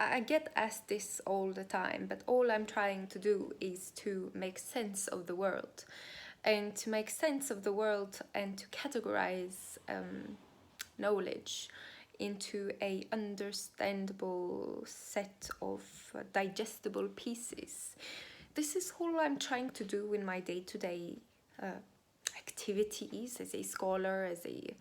I get asked this all the time, but all I'm trying to do is to make sense of the world. And to make sense of the world and to categorize knowledge into a understandable set of digestible pieces. This is all I'm trying to do in my day-to-day activities as a scholar, as a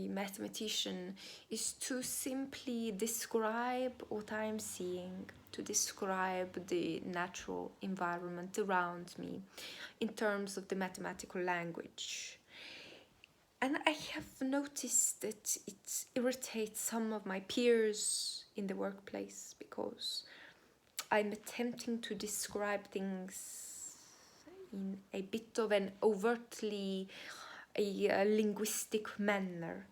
mathematician, is to simply describe what I'm seeing, to describe the natural environment around me in terms of the mathematical language. And I have noticed that it irritates some of my peers in the workplace because I'm attempting to describe things in a bit of an overtly a linguistic manner.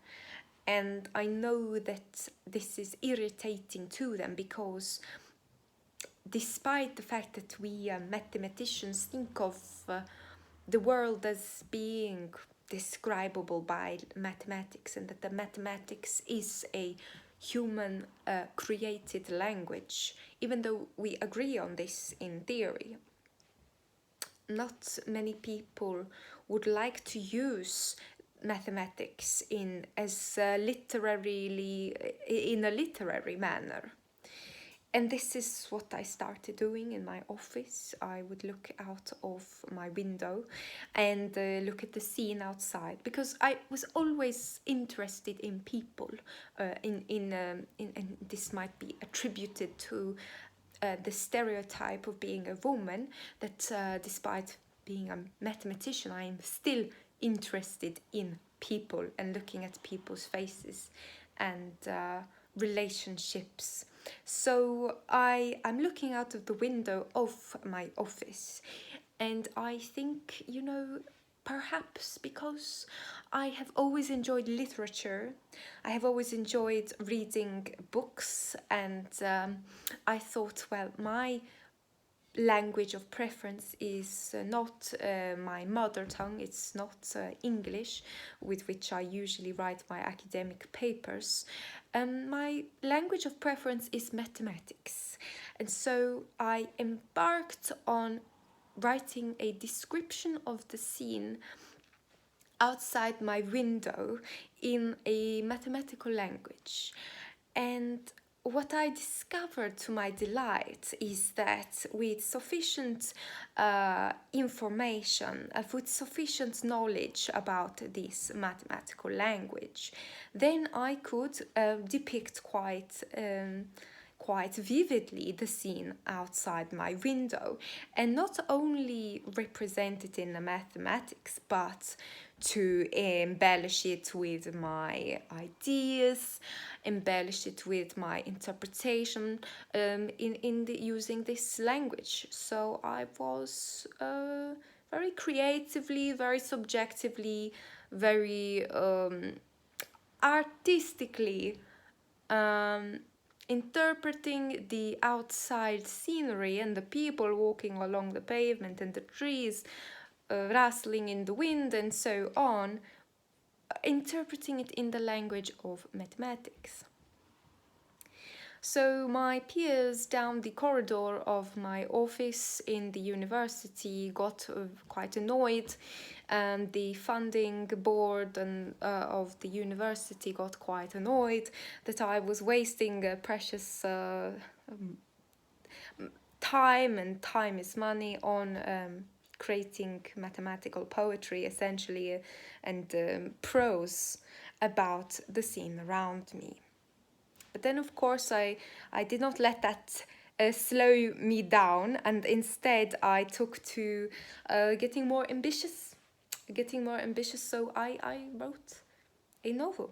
And I know that this is irritating to them because despite the fact that we mathematicians think of the world as being describable by mathematics, and that the mathematics is a human created language, even though we agree on this in theory, not many people would like to use mathematics in a literary manner. And this is what I started doing in my office. I would look out of my window and look at the scene outside, because I was always interested in people. And this might be attributed to the stereotype of being a woman, that despite being a mathematician, I am still interested in people and looking at people's faces and relationships. So I'm looking out of the window of my office, and I think, perhaps because I have always enjoyed literature, I have always enjoyed reading books, and I thought, well, my language of preference is not my mother tongue, it's not English, with which I usually write my academic papers. My language of preference is mathematics, and so I embarked on writing a description of the scene outside my window in a mathematical language. And what I discovered to my delight is that with sufficient information, with sufficient knowledge about this mathematical language, then I could depict quite vividly the scene outside my window, and not only represent it in the mathematics, but to embellish it with my ideas, embellish it with my interpretation using this language. So I was very creatively, very subjectively, very artistically interpreting the outside scenery and the people walking along the pavement and the trees rustling in the wind and so on, interpreting it in the language of mathematics. So my peers down the corridor of my office in the university got quite annoyed, and the funding board of the university got quite annoyed that I was wasting precious time, and time is money, on creating mathematical poetry, essentially, and prose about the scene around me. But then, of course, I did not let that slow me down, and instead I took to getting more ambitious. So I wrote a novel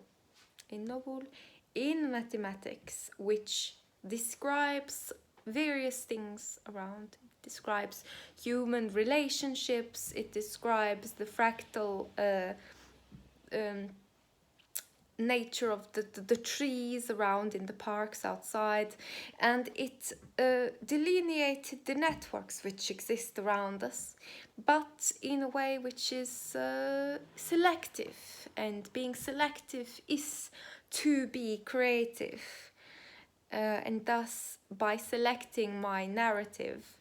in mathematics, which describes various things around. It describes human relationships, it describes the fractal nature of the trees around in the parks outside, and it delineated the networks which exist around us, but in a way which is selective, and being selective is to be creative. and thus by selecting my narrative,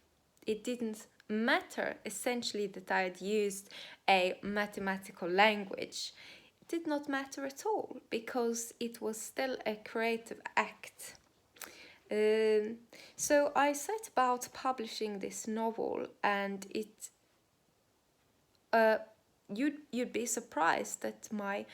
it didn't matter essentially that I had used a mathematical language. It did not matter at all because it was still a creative act. So I set about publishing this novel, and you'd be surprised that my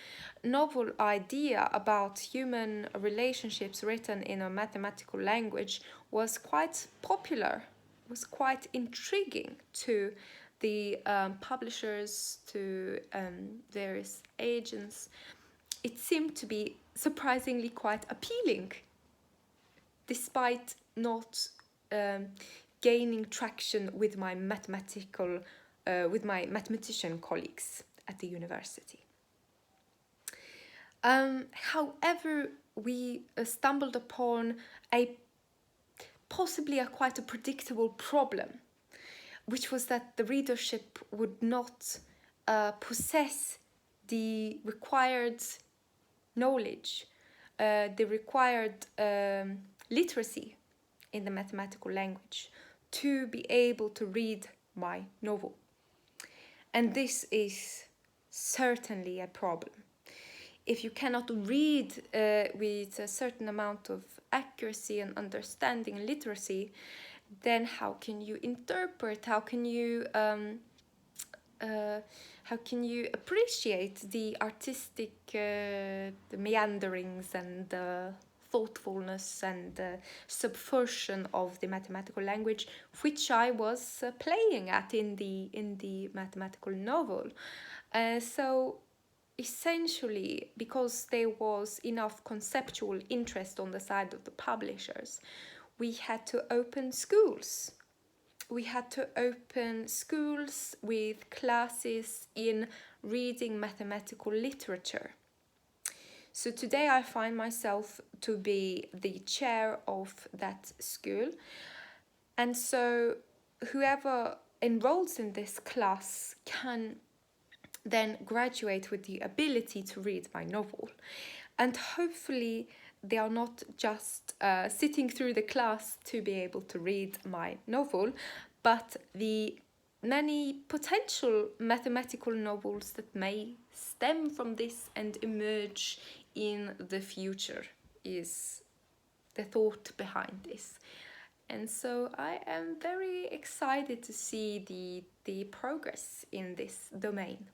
novel idea about human relationships written in a mathematical language was quite popular, was quite intriguing to the publishers, to various agents. It seemed to be surprisingly quite appealing, despite not gaining traction with my mathematician colleagues at the university. However, we stumbled upon possibly a quite a predictable problem, which was that the readership would not possess the required knowledge, the required literacy in the mathematical language to be able to read my novel. And this is certainly a problem. If you cannot read with a certain amount of accuracy and understanding and literacy, then how can you interpret? How can you appreciate the artistic the meanderings and the thoughtfulness and the subversion of the mathematical language, which I was playing at in the mathematical novel? So essentially, because there was enough conceptual interest on the side of the publishers, we had to open schools. We had to open schools with classes in reading mathematical literature. So today I find myself to be the chair of that school. And so whoever enrolls in this class can then graduate with the ability to read my novel. And hopefully they are not just sitting through the class to be able to read my novel, but the many potential mathematical novels that may stem from this and emerge in the future is the thought behind this. And so I am very excited to see the progress in this domain.